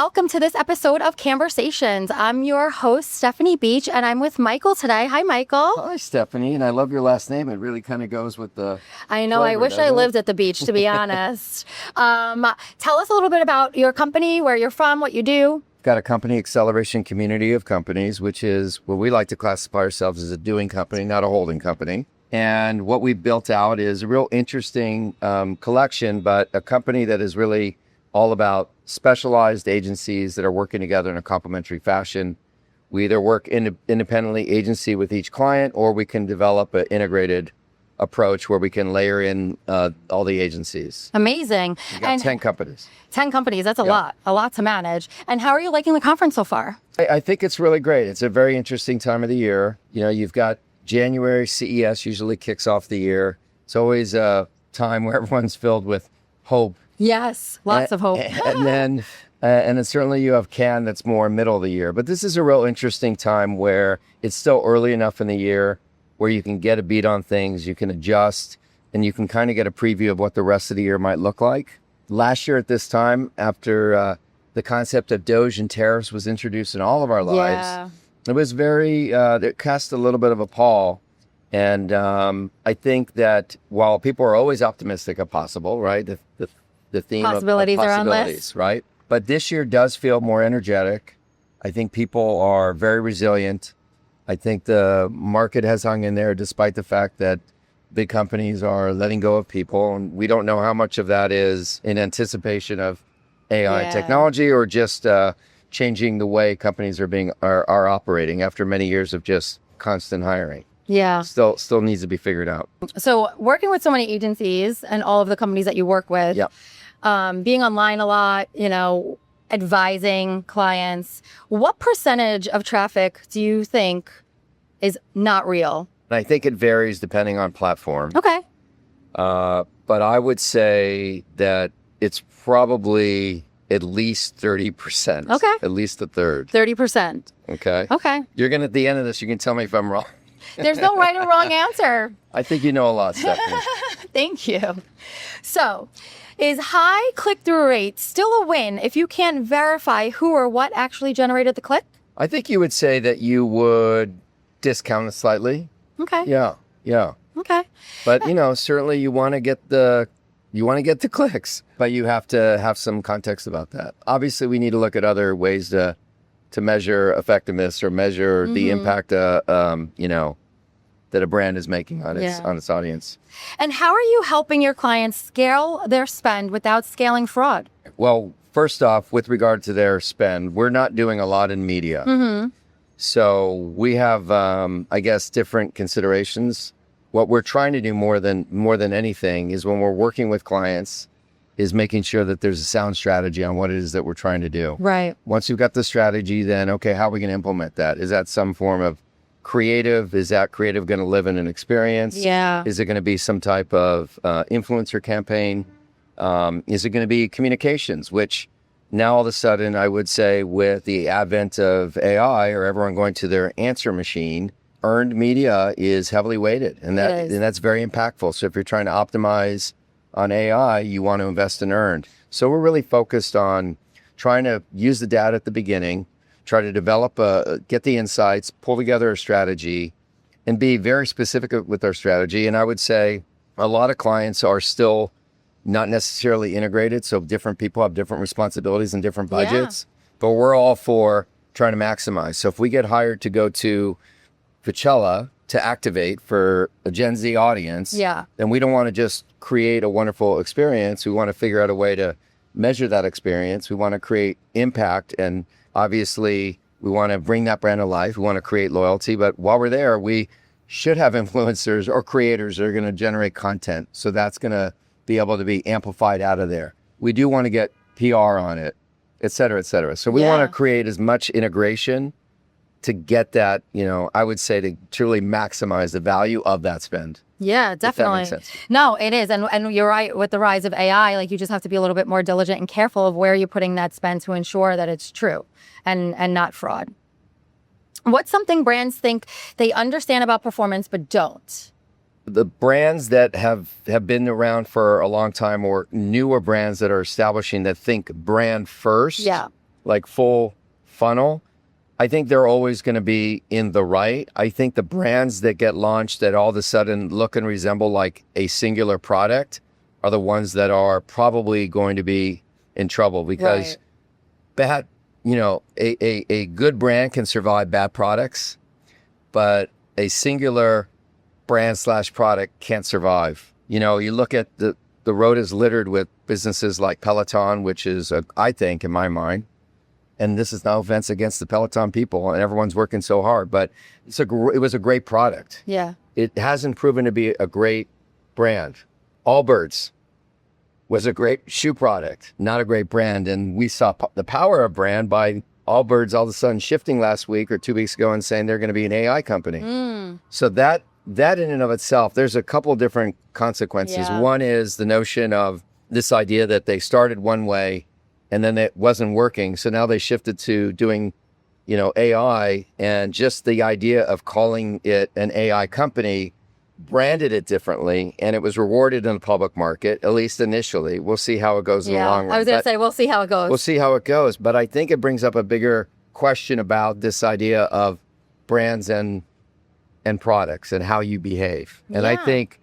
welcome to this episode of Cannesversations. I'm your host, Stephanie Beach, and I'm with Michael today. Hi, Michael. Hi, Stephanie, and I love your last name. It really kind of goes with the I know, flavor, I wish I lived at the beach, to be honest. Tell us a little bit about your company, where you're from, what you do. Got a company, acceleration community of companies, which is what we like to classify ourselves as a doing company, not a holding company. And what we've built out is a real interesting collection, but a company that is really all about specialized agencies that are working together in a complementary fashion. We either work independently agency with each client, or we can develop an integrated approach where we can layer in all the agencies. Amazing. We got 10 companies. 10 companies, that's a lot to manage. And how are you liking the conference so far? I think it's really great. It's a very interesting time of the year. You know, you've got January, CES usually kicks off the year. It's always a time where everyone's filled with hope. Yes, lots of hope. and then certainly you have Cannes that's more middle of the year. But this is a real interesting time where it's still early enough in the year where you can get a beat on things, you can adjust, and you can kind of get a preview of what the rest of the year might look like. Last year at this time, after the concept of Doge and tariffs was introduced in all of our lives, it was it cast a little bit of a pall. And I think that while people are always optimistic of possible, right? The theme possibilities of are endless, right? But this year does feel more energetic. I think people are very resilient. I think the market has hung in there despite the fact that big companies are letting go of people. And we don't know how much of that is in anticipation of AI technology or just changing the way companies are operating after many years of just constant hiring. Yeah. Still needs to be figured out. So working with so many agencies and all of the companies that you work with, being online a lot, advising clients, what percentage of traffic do you think is not real? I think it varies depending on platform. Okay. But I would say that it's probably at least 30%. Okay. At least a third. 30%. Okay. Okay. You're going to, at the end of this, you can tell me if I'm wrong. There's no right or wrong answer. I think you know a lot, Stephanie. Thank you. So, is high click-through rate still a win if you can't verify who or what actually generated the click? I think you would say that you would discount it slightly. Okay. Yeah. Okay. But, certainly you want to get the clicks, but you have to have some context about that. Obviously, we need to look at other ways to measure effectiveness or measure the impact, that a brand is making on its audience. And how are you helping your clients scale their spend without scaling fraud? Well, first off, with regard to their spend, we're not doing a lot in media. Mm-hmm. So we have, different considerations. What we're trying to do more than anything is when we're working with clients is making sure that there's a sound strategy on what it is that we're trying to do. Right. Once you've got the strategy, then, okay, how are we going to implement that? Is that some form of creative? Is that creative going to live in an experience? Yeah. Is it going to be some type of influencer campaign? Is it going to be communications, which now all of a sudden, I would say with the advent of AI or everyone going to their answer machine, earned media is heavily weighted, and that's very impactful. So if you're trying to optimize on AI, you want to invest in earned. So we're really focused on trying to use the data at the beginning, try to develop, get the insights, pull together a strategy, and be very specific with our strategy. And I would say a lot of clients are still not necessarily integrated. So different people have different responsibilities and different budgets, but we're all for trying to maximize. So if we get hired to go to Coachella to activate for a Gen Z audience, then we don't want to just create a wonderful experience. We want to figure out a way to measure that experience. We want to create impact. And obviously, we want to bring that brand to life. We want to create loyalty. But while we're there, we should have influencers or creators that are going to generate content. So that's going to be able to be amplified out of there. We do want to get PR on it, et cetera, et cetera. So we want to create as much integration to get that, I would say to truly maximize the value of that spend. Yeah, definitely. If that makes sense. No, it is. And you're right, with the rise of AI, you just have to be a little bit more diligent and careful of where you're putting that spend to ensure that it's true and not fraud. What's something brands think they understand about performance but don't? The brands that have been around for a long time or newer brands that are establishing that think brand first like full funnel, I think they're always going to be in the right. I think the brands that get launched that all of a sudden look and resemble like a singular product are the ones that are probably going to be in trouble, because bad, a good brand can survive bad products, but a singular brand/product can't survive. You look at the road is littered with businesses like Peloton, which is, I think, in my mind, and this is no offense against the Peloton people, and everyone's working so hard, but it was a great product. Yeah. It hasn't proven to be a great brand. Allbirds was a great shoe product, not a great brand. And we saw the power of brand by Allbirds all of a sudden shifting last week or 2 weeks ago and saying they're going to be an AI company. So that in and of itself, there's a couple different consequences. Yeah. One is the notion of this idea that they started one way and then it wasn't working. So now they shifted to doing, AI, and just the idea of calling it an AI company branded it differently, and it was rewarded in the public market, at least initially. We'll see how it goes in the long run. I was going to say, we'll see how it goes. We'll see how it goes. But I think it brings up a bigger question about this idea of brands and products and how you behave. And I think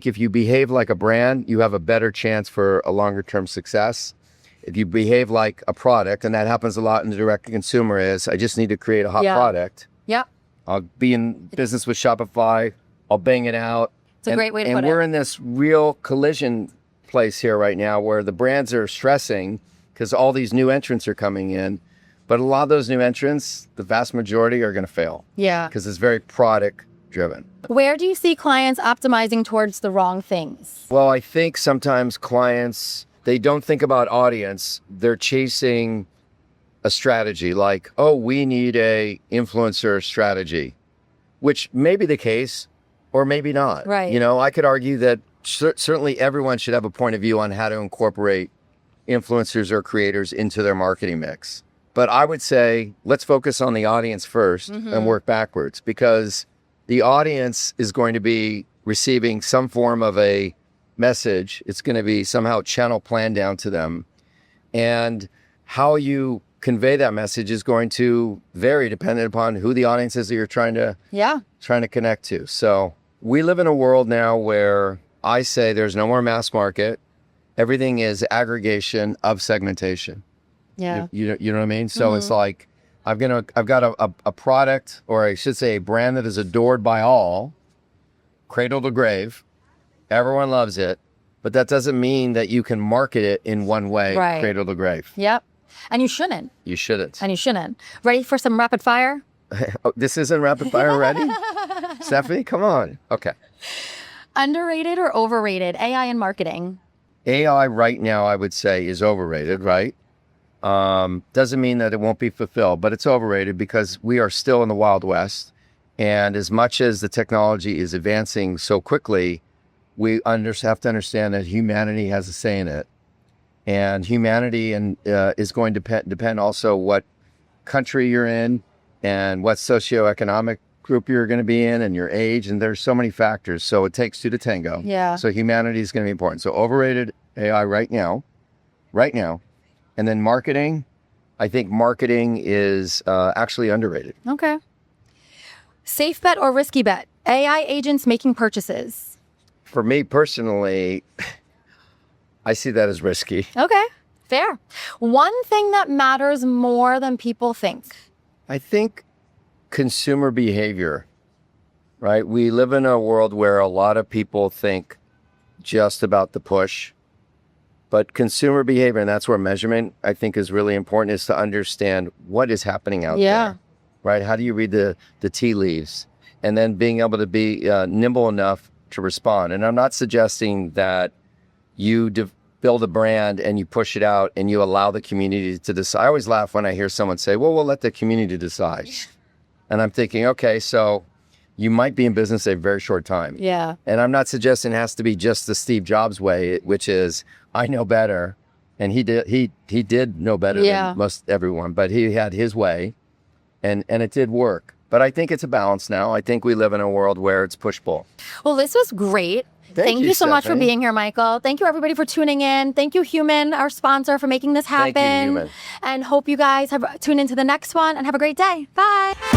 if you behave like a brand, you have a better chance for a longer term success. If you behave like a product, and that happens a lot in the direct to consumer, is I just need to create a hot product. Yeah. I'll be in business with Shopify. I'll bang it out. It's a great way to put it. And we're in this real collision place here right now where the brands are stressing because all these new entrants are coming in. But a lot of those new entrants, the vast majority are going to fail. Yeah. Because it's very product driven. Where do you see clients optimizing towards the wrong things? Well, I think sometimes clients, they don't think about audience. They're chasing a strategy like, oh, we need a influencer strategy, which may be the case. Or maybe not. Right. I could argue that certainly everyone should have a point of view on how to incorporate influencers or creators into their marketing mix. But I would say, let's focus on the audience first and work backwards, because the audience is going to be receiving some form of a message. It's going to be somehow channel planned down to them. And how you convey that message is going to vary depending upon who the audience is that you're trying to connect to. So we live in a world now where I say there's no more mass market. Everything is aggregation of segmentation. Yeah. You know what I mean? So it's like, I've got a product, or I should say a brand that is adored by all, cradle to grave. Everyone loves it, but that doesn't mean that you can market it in one way, cradle to grave. Yep. And you shouldn't. You shouldn't. And you shouldn't. Ready for some rapid fire? Oh, this isn't rapid fire already? Stephanie, come on. Okay. Underrated or overrated AI in marketing? AI right now, I would say, is overrated, right? Doesn't mean that it won't be fulfilled, but it's overrated because we are still in the Wild West. And as much as the technology is advancing so quickly, we have to understand that humanity has a say in it. And humanity is going to depend also what country you're in and what socioeconomic group you're going to be in and your age. And there's so many factors. So it takes two to tango. Yeah. So humanity is going to be important. So overrated AI right now. And then marketing, I think marketing is actually underrated. Okay. Safe bet or risky bet? AI agents making purchases. For me personally, I see that as risky. Okay, fair. One thing that matters more than people think. I think consumer behavior, right? We live in a world where a lot of people think just about the push, but consumer behavior, and that's where measurement, I think, is really important, is to understand what is happening out there, right? How do you read the tea leaves? And then being able to be nimble enough to respond. And I'm not suggesting that you build a brand and you push it out and you allow the community to decide. I always laugh when I hear someone say, well, we'll let the community decide. And I'm thinking, okay, so you might be in business a very short time. Yeah. And I'm not suggesting it has to be just the Steve Jobs way, which is, I know better. And he did know better than most everyone, but he had his way and it did work. But I think it's a balance now. I think we live in a world where it's push-pull. Well, this was great. Thank you so much for being here, Michael. Thank you, everybody, for tuning in. Thank you, Human, our sponsor, for making this happen. Thank you, Human. And hope you guys have tune into the next one and have a great day. Bye.